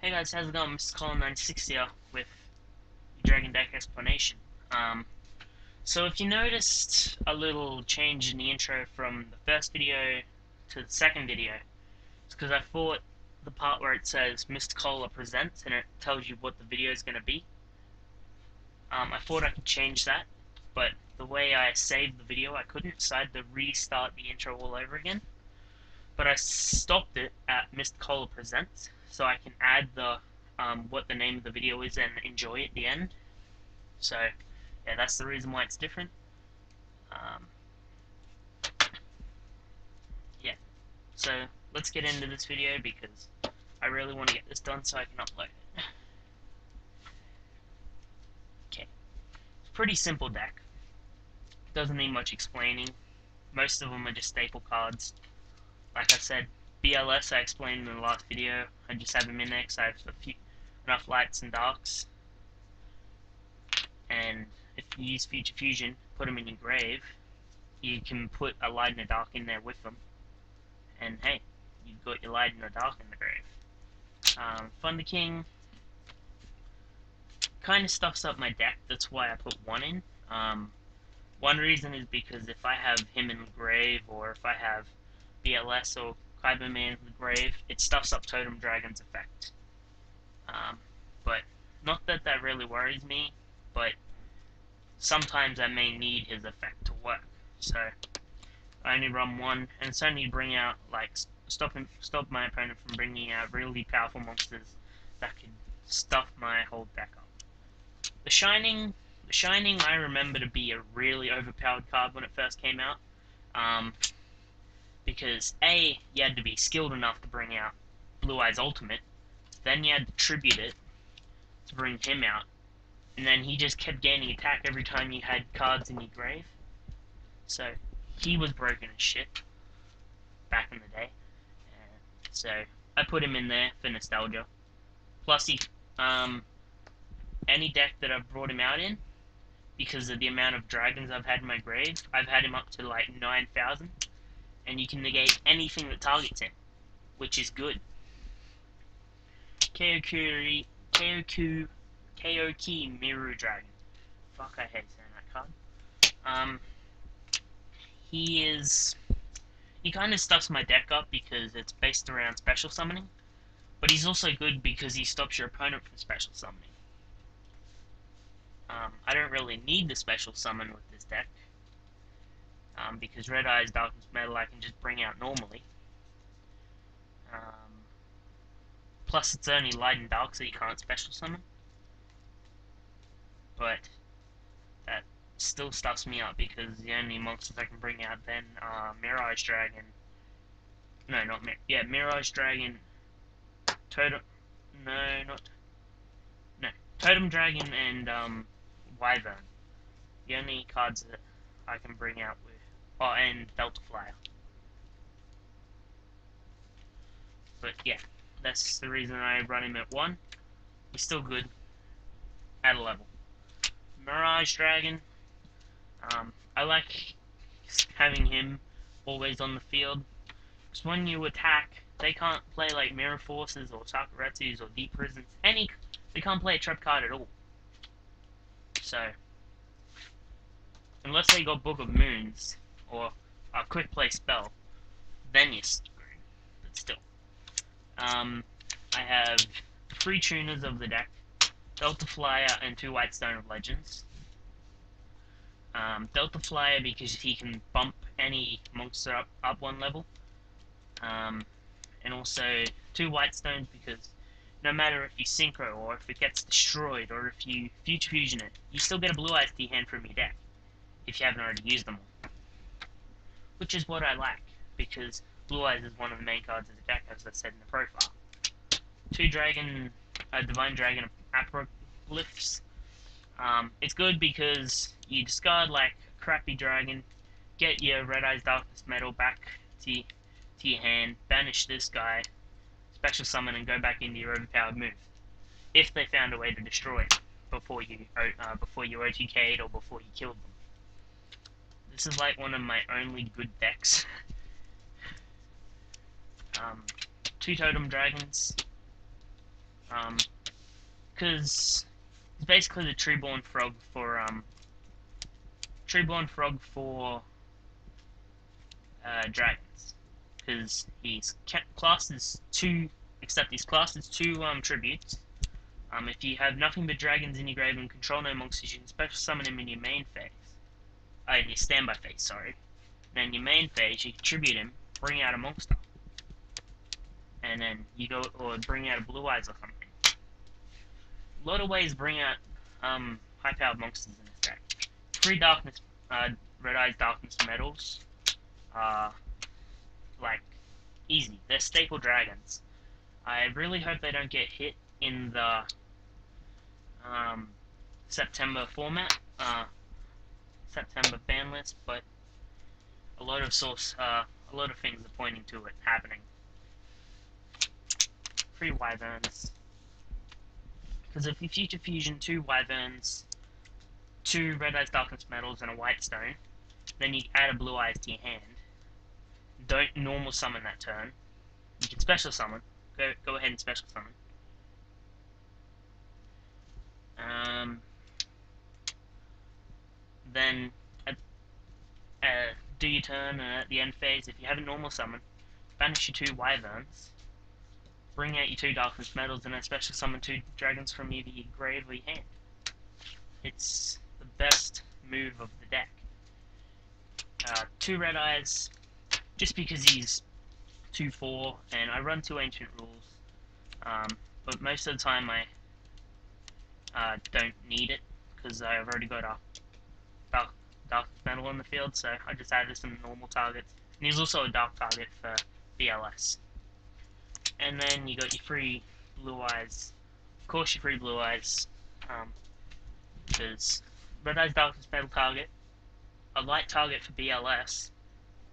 Hey guys, how's it going? Mr. Colin96 here with Dragon Deck Explanation. So if you noticed a little change in the intro from the first video to the second video, it's because I thought the part where it says Mr. Cola Presents and it tells you what the video is going to be, I thought I could change that, but the way I saved the video I couldn't, so I had to restart the intro all over again. But I stopped it at Mr. Cola Presents, so I can add the what the name of the video is and enjoy at the end. So yeah, that's the reason why it's different. Um, yeah, so let's get into this video because I really want to get this done so I can upload it. Okay, it's a pretty simple deck. Doesn't need much explaining. Most of them are just staple cards. Like I said, BLS I explained in the last video. I just have them in there because I have enough lights and darks. And if you use Future Fusion, put them in your grave, you can put a light and a dark in there with them. And hey, you've got your light and a dark in the grave. Thunder King kind of stuffs up my deck, that's why I put one in. One reason is because if I have him in the grave, or if I have BLS or Kyber Man in the grave, it stuffs up Totem Dragon's effect. But not that that really worries me, but sometimes I may need his effect to work. So I only run one, and it's only to bring out, like, stop my opponent from bringing out really powerful monsters that could stuff my whole deck up. The Shining I remember to be a really overpowered card when it first came out, because A, you had to be skilled enough to bring out Blue Eyes Ultimate, then you had to tribute it to bring him out, and then he just kept gaining attack every time you had cards in your grave. So he was broken as shit back in the day. So I put him in there for nostalgia. Plus, any deck that I've brought him out in, because of the amount of dragons I've had in my grave, I've had him up to like 9,000, and you can negate anything that targets him, which is good. Kaioki Miru Dragon. Fuck, I hate saying that card. He kind of stuffs my deck up because it's based around special summoning, but he's also good because he stops your opponent from special summoning. I don't really need the special summon with this deck, because Red Eyes Darkness Metal I can just bring out normally. Plus it's only light and dark, so you can't special summon. But that still stuffs me up because the only monsters I can bring out then are Mirage Dragon. No, not Mirage Dragon. Totem. No, not. No, Totem Dragon and Wyvern. The only cards that I can bring out with. Oh, and Delta Flyer. But yeah, that's the reason I run him at 1. He's still good at a level. Mirage Dragon. I like having him always on the field, because when you attack, they can't play like Mirror Forces or Sakuretsus or Deep Prisons. They can't play a trap card at all. So, unless they got Book of Moons or a quick play spell, then you're screwed. But still. I have 3 tuners of the deck, Delta Flyer and 2 Whitestone of Legends. Delta Flyer because he can bump any monster up 1 level. And also 2 Whitestones because no matter if you synchro or if it gets destroyed or if you Future Fusion it, you still get a Blue Eyes to your hand from your deck if you haven't already used them all. Which is what I like, because Blue Eyes is one of the main cards of the deck, as I said in the profile. 2 Divine Dragon Apoglyphs. It's good because you discard like a crappy dragon, get your Red Eyes Darkness Metal back to your hand, banish this guy, special summon, and go back into your overpowered move. If they found a way to destroy it before you OTK'd or before you killed them. This is like one of my only good decks. 2 Totem Dragons. Because it's basically the Treeborn Frog for dragons. Because he's classed as two, except he's classed as two tributes. If you have nothing but dragons in your grave and control no monsters, you can special summon him in your main phase. In your standby phase, sorry. Then your main phase, you tribute him, bring out a monster. And then you go, or bring out a Blue Eyes or something. A lot of ways to bring out high-powered monsters in this deck. 3 Darkness, Red Eyes Darkness Metals. Like, easy. They're staple dragons. I really hope they don't get hit in the September format, September ban list, but a lot of things are pointing to it happening. 3 Wyverns. Because if you Future Fusion 2 Wyverns, 2 Red Eyes Darkness Metals, and a White Stone, then you add a Blue Eyes to your hand. Don't normal summon that turn. You can special summon. Go ahead and special summon. Then do your turn, and at the end phase, if you have a normal summon, banish your 2 Wyverns, bring out your 2 Darkness Metals, and then special summon 2 dragons from either your grave or your hand. It's the best move of the deck. 2 Red Eyes, just because he's 2/4, and I run 2 Ancient Rules, but most of the time I don't need it, because I've already got a Darkness Metal on the field, so I just added some normal targets. And he's also a dark target for BLS. And then you got your free Blue Eyes. Of course, your free Blue Eyes, because Red Eyes Darkness Metal target, a light target for BLS,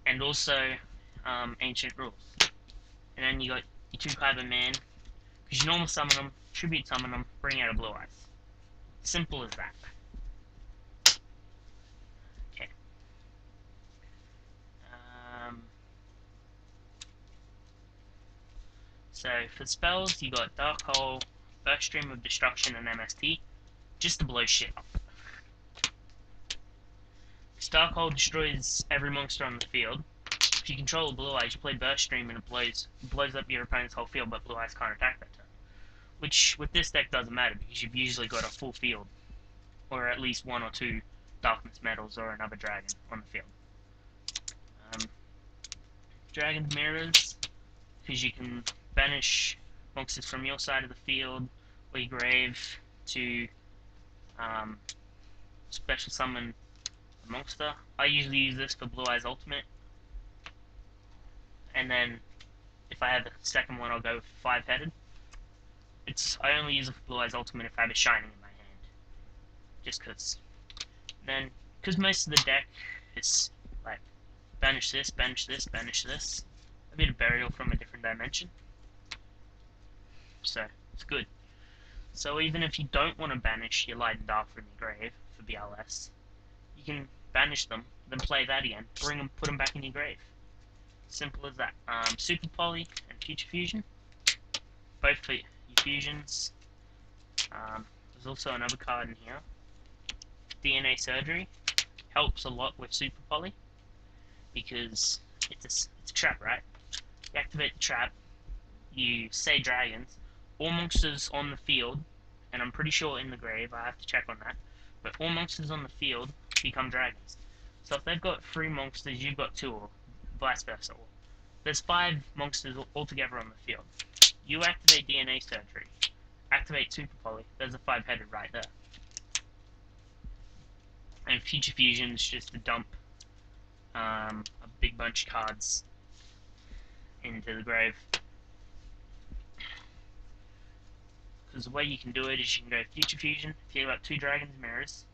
and also Ancient Rules. And then you got your 2 Kyber Man, because you normal summon them, tribute summon them, bring out a Blue Eyes. Simple as that. Okay. So for spells, you got Dark Hole, Burst Stream of Destruction, and MST, just to blow shit up. Dark Hole destroys every monster on the field. If you control a Blue Eyes, you play Burst Stream and it blows up your opponent's whole field, but Blue Eyes can't attack that turn. Which, with this deck, doesn't matter, because you've usually got a full field, or at least 1 or 2 Darkness Metals or another dragon on the field. Dragon's Mirrors, because you can banish monsters from your side of the field or your grave to special summon a monster. I usually use this for Blue Eyes Ultimate, and then if I have a second one, I'll go 5-headed. I only use it for Blue Eyes Ultimate if I have a Shining in my hand, just because. Then, because most of the deck is like banish this, banish this, banish this, a bit of Burial from a different dimension, so it's good. So even if you don't want to banish your Light and Dark from your grave for BLS, you can banish them, then play that again, put them back in your grave. Simple as that. Super Poly and Future Fusion, both for your fusions. There's also another card in here. DNA Surgery helps a lot with Super Poly, because it's a trap, right? You activate the trap, you say dragons, all monsters on the field, and I'm pretty sure in the grave, I have to check on that, but all monsters on the field become dragons. So if they've got 3 monsters, you've got 2, or vice versa. There's 5 monsters altogether on the field. You activate DNA Surgery, activate Super Poly, there's a 5-headed right there. And Future Fusion is just to dump a big bunch of cards into the grave. Because the way you can do it is you can go Future Fusion, if you've got 2 Dragon's Mirrors,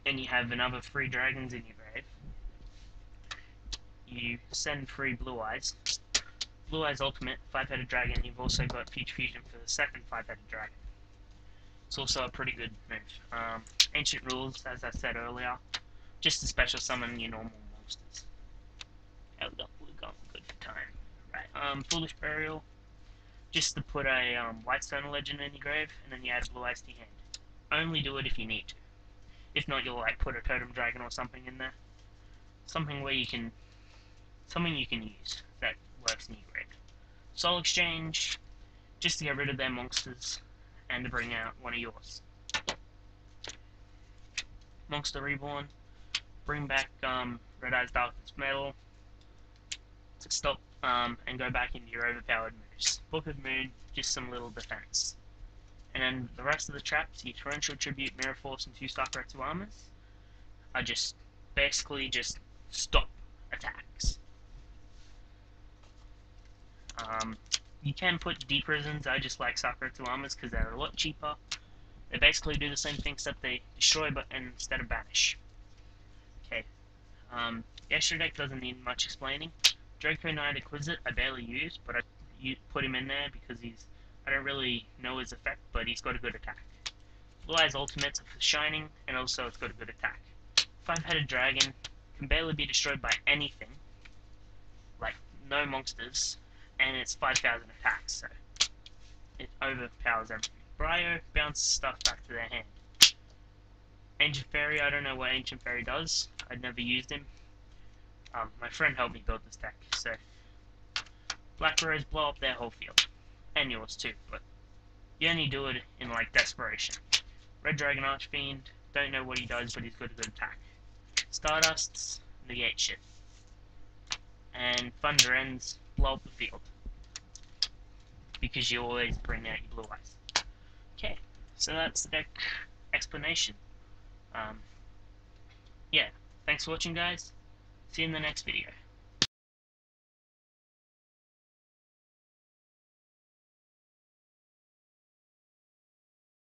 and you have another 3 dragons in your grave, you send 3 Blue Eyes. Blue Eyes Ultimate, 5-headed dragon, you've also got Future Fusion for the second 5-headed dragon. It's also a pretty good move. Ancient Rules, as I said earlier, just to special summon your normal monsters. Yeah, we're going good for time. Right, Foolish Burial. just to put a Whitestone Legend in your grave, and then you add a Blue Eyes to your hand. Only do it if you need to. If not, you'll like put a Totem Dragon or something in there. Something you can use that works in your grave. Soul Exchange, just to get rid of their monsters, and to bring out one of yours. Monster Reborn, bring back Red Eyes Darkness Metal, to stop and go back into your overpowered moves. Book of Moon, just some little defense. And then the rest of the traps, your Torrential Tribute, Mirror Force, and 2 Sakura-2 Armors, are just basically just stop attacks. You can put Deep Prisons, I just like Sakura-2 Armors because they're a lot cheaper. They basically do the same thing except they destroy but instead of banish. Okay. The extra deck doesn't need much explaining. Draco Knight Exquisite I barely use, but I put him in there because I don't really know his effect, but he's got a good attack. Blue Eyes Ultimates are for Shining, and also it's got a good attack. 5-headed Dragon can barely be destroyed by anything, like no monsters, and it's 5,000 attacks, so it overpowers everything. Bryo bounces stuff back to their hand. Ancient Fairy, I don't know what Ancient Fairy does. I'd never used him. My friend helped me build this deck, so Black Rose blow up their whole field, and yours too, but you only do it in like desperation. Red Dragon Archfiend, don't know what he does, but he's got a good attack. Stardusts, negate shit. And Thunder Ends, blow up the field. Because you always bring out your Blue Eyes. Okay, so that's the deck explanation. Yeah, thanks for watching guys. See you in the next video.